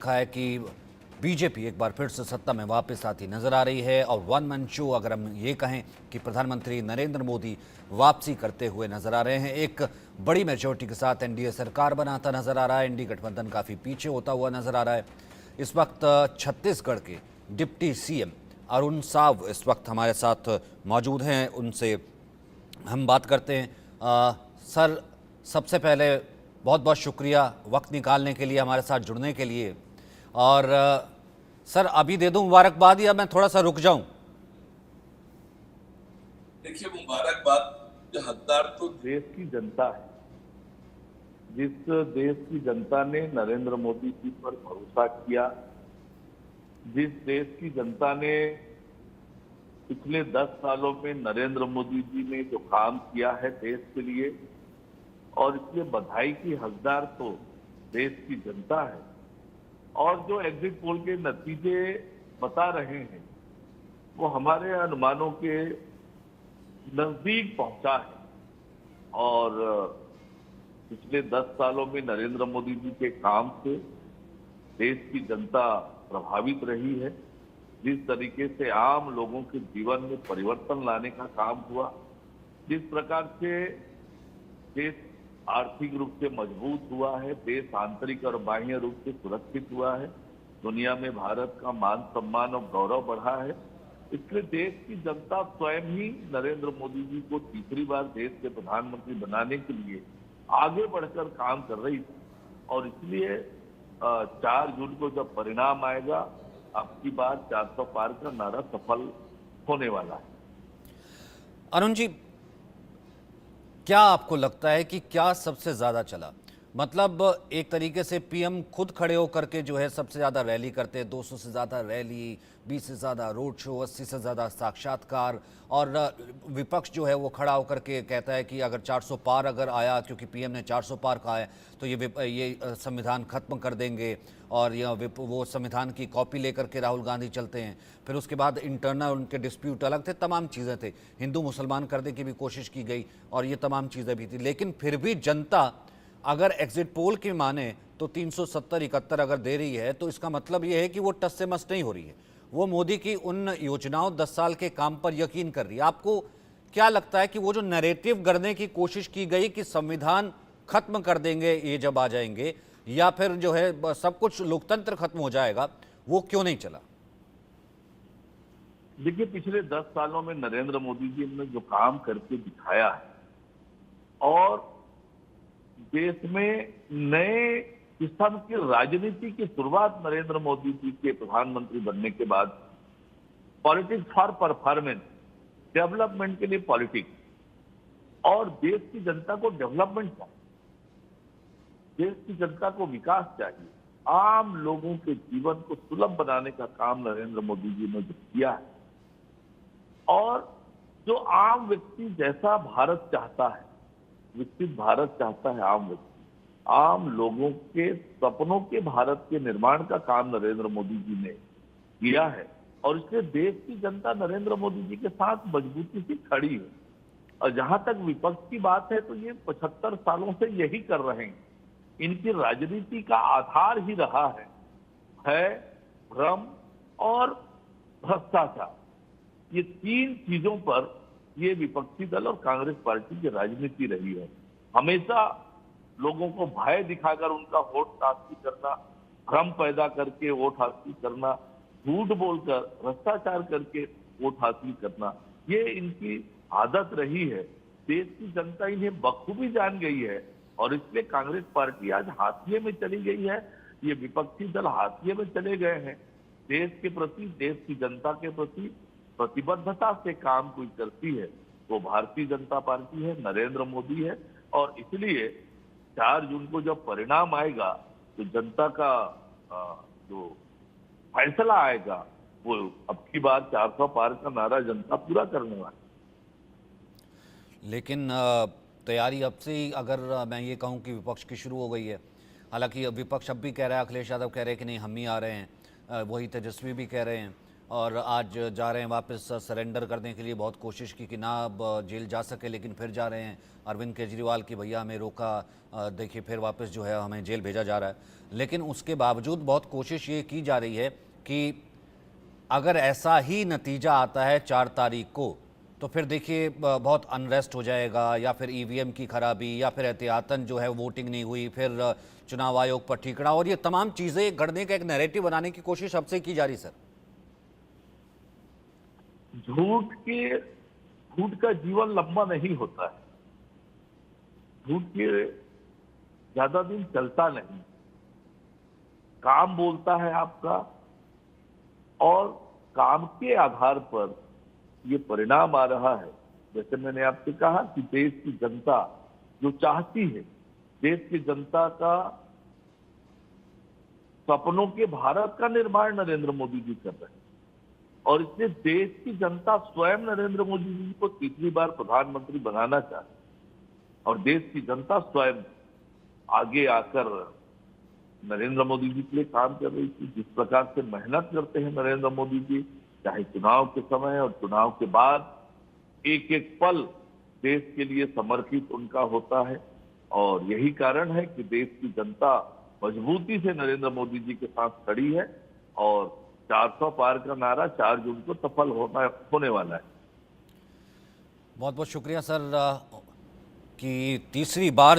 देखा है कि बीजेपी एक बार फिर से सत्ता में वापस आती नजर आ रही है और वन मैन शो अगर हम ये कहें कि प्रधानमंत्री नरेंद्र मोदी वापसी करते हुए नजर आ रहे हैं। एक बड़ी मेजोरिटी के साथ एनडीए सरकार बनाता नजर आ रहा है। एनडीए गठबंधन काफ़ी पीछे होता हुआ नजर आ रहा है। इस वक्त छत्तीसगढ़ के डिप्टी सीएम अरुण साव इस वक्त हमारे साथ मौजूद हैं। उनसे हम बात करते हैं। सर, सबसे पहले बहुत बहुत शुक्रिया वक्त निकालने के लिए, हमारे साथ जुड़ने के लिए। और सर, अभी दे दूं मुबारकबाद या मैं थोड़ा सा रुक जाऊं? देखिए, मुबारकबाद जो हकदार तो देश की जनता है। जिस देश की जनता ने नरेंद्र मोदी जी पर भरोसा किया, जिस देश की जनता ने पिछले 10 सालों में नरेंद्र मोदी जी ने जो काम किया है देश के लिए, और इसलिए बधाई की हकदार तो देश की जनता है। और जो एग्जिट पोल के नतीजे बता रहे हैं वो हमारे अनुमानों के नजदीक पहुंचा है। और पिछले 10 सालों में नरेंद्र मोदी जी के काम से देश की जनता प्रभावित रही है। जिस तरीके से आम लोगों के जीवन में परिवर्तन लाने का काम हुआ, जिस प्रकार से देश आर्थिक रूप से मजबूत हुआ है, देश आंतरिक और बाह्य रूप से सुरक्षित हुआ है, दुनिया में भारत का मान सम्मान और गौरव बढ़ा है। इसलिए देश की जनता स्वयं ही नरेंद्र मोदी जी को तीसरी बार देश के प्रधानमंत्री बनाने के लिए आगे बढ़कर काम कर रही थी। और इसलिए 4 जून को जब परिणाम आएगा, अब की बार 400 पार का नारा सफल होने वाला है। अरुण जी, क्या आपको लगता है कि क्या सबसे ज़्यादा चला? मतलब एक तरीके से पीएम खुद खड़े होकर के जो है सबसे ज़्यादा रैली करते हैं, 200 से ज़्यादा रैली, 20 से ज़्यादा रोड शो, 80 से ज़्यादा साक्षात्कार, और विपक्ष जो है वो खड़ा होकर के कहता है कि अगर 400 पार अगर आया, क्योंकि पीएम ने 400 पार कहा है, तो ये संविधान खत्म कर देंगे और वो संविधान की कॉपी लेकर के राहुल गांधी चलते हैं। फिर उसके बाद इंटरनल उनके डिस्प्यूट अलग थे, तमाम चीज़ें थे, हिंदू मुसलमान करने की भी कोशिश की गई और ये तमाम चीज़ें भी थी। लेकिन फिर भी जनता अगर एग्जिट पोल की माने तो 370-71 अगर दे रही है, तो इसका मतलब यह है कि वो टस से मस नहीं हो रही है। वो मोदी की उन योजनाओं 10 साल के काम पर यकीन कर रही है। आपको क्या लगता है कि वो जो नैरेटिव गढ़ने की कोशिश की गई कि संविधान खत्म कर देंगे ये जब आ जाएंगे, या फिर जो है सब कुछ लोकतंत्र खत्म हो जाएगा, वो क्यों नहीं चला? देखिए, पिछले 10 सालों में नरेंद्र मोदी जी ने जो काम करके दिखाया है, और देश में नए किस्म की राजनीति की शुरुआत नरेंद्र मोदी जी के प्रधानमंत्री बनने के बाद, पॉलिटिक्स फॉर परफॉर्मेंस, डेवलपमेंट के लिए पॉलिटिक्स, और देश की जनता को डेवलपमेंट चाहिए, देश की जनता को विकास चाहिए, आम लोगों के जीवन को सुलभ बनाने का काम नरेंद्र मोदी जी ने जो किया है, और जो आम व्यक्ति जैसा भारत चाहता है, विकसित भारत चाहता है आम व्यक्ति, आम लोगों के सपनों के भारत के निर्माण का काम नरेंद्र मोदी जी ने किया है। और इसलिए देश की जनता नरेंद्र मोदी जी के साथ मजबूती से खड़ी है। और जहां तक विपक्ष की बात है, तो ये 75 सालों से यही कर रहे हैं। इनकी राजनीति का आधार ही रहा है भ्रम और भ्रष्टाचार। ये 3 चीजों पर ये विपक्षी दल और कांग्रेस पार्टी की राजनीति रही है। हमेशा लोगों को भय दिखाकर उनका वोट हासिल करना, भ्रम पैदा करके वोट हासिल करना, झूठ बोलकर भ्रष्टाचार करके वोट हासिल करना, ये इनकी आदत रही है। देश की जनता इन्हें बखूबी जान गई है, और इसलिए कांग्रेस पार्टी आज हाशिए में चली गई है। ये विपक्षी दल हाशिए में चले गए हैं। देश के प्रति, देश की जनता के प्रति प्रतिबद्धता से काम कोई करती है वो भारतीय जनता पार्टी है, नरेंद्र मोदी है। और इसलिए 4 जून को जब परिणाम आएगा, तो जनता का जो फैसला आएगा, वो अब की बार 400 पार का नारा जनता पूरा करने वाली। लेकिन तैयारी अब से ही अगर मैं ये कहूँ कि विपक्ष की शुरू हो गई है। हालांकि विपक्ष अब भी कह रहा है, अखिलेश यादव कह रहे हैं कि नहीं हम ही आ रहे हैं, वही तेजस्वी भी कह रहे हैं, और आज जा रहे हैं वापस सरेंडर करने के लिए। बहुत कोशिश की कि ना अब जेल जा सके, लेकिन फिर जा रहे हैं अरविंद केजरीवाल की भैया हमें रोका, देखिए फिर वापस जो है हमें जेल भेजा जा रहा है। लेकिन उसके बावजूद बहुत कोशिश ये की जा रही है कि अगर ऐसा ही नतीजा आता है 4 तारीख को, तो फिर देखिए बहुत अनरेस्ट हो जाएगा, या फिर ईवीएम की खराबी, या फिर एहतियातन जो है वोटिंग नहीं हुई, फिर चुनाव आयोग पर ठीकरा, और ये तमाम चीज़ें गढ़ने का एक नैरेटिव बनाने की कोशिश अब से की जा रही सर। झूठ का जीवन लंबा नहीं होता है। झूठ के ज्यादा दिन चलता नहीं। काम बोलता है आपका, और काम के आधार पर ये परिणाम आ रहा है। जैसे मैंने आपसे कहा कि देश की जनता जो चाहती है, देश की जनता का सपनों के भारत का निर्माण नरेंद्र मोदी जी कर रहे हैं, और इसलिए देश की जनता स्वयं नरेंद्र मोदी जी को तीसरी बार प्रधानमंत्री बनाना चाहती है, और देश की जनता स्वयं आगे आकर नरेंद्र मोदी जी के लिए काम कर रही थी। जिस प्रकार से मेहनत करते हैं नरेंद्र मोदी जी, चाहे चुनाव के समय और चुनाव के बाद, एक एक पल देश के लिए समर्पित उनका होता है। और यही कारण है कि देश की जनता मजबूती से नरेंद्र मोदी जी के साथ खड़ी है, और 400 पार का नारा 4 जून को सफल होने वाला है। बहुत बहुत शुक्रिया सर कि तीसरी बार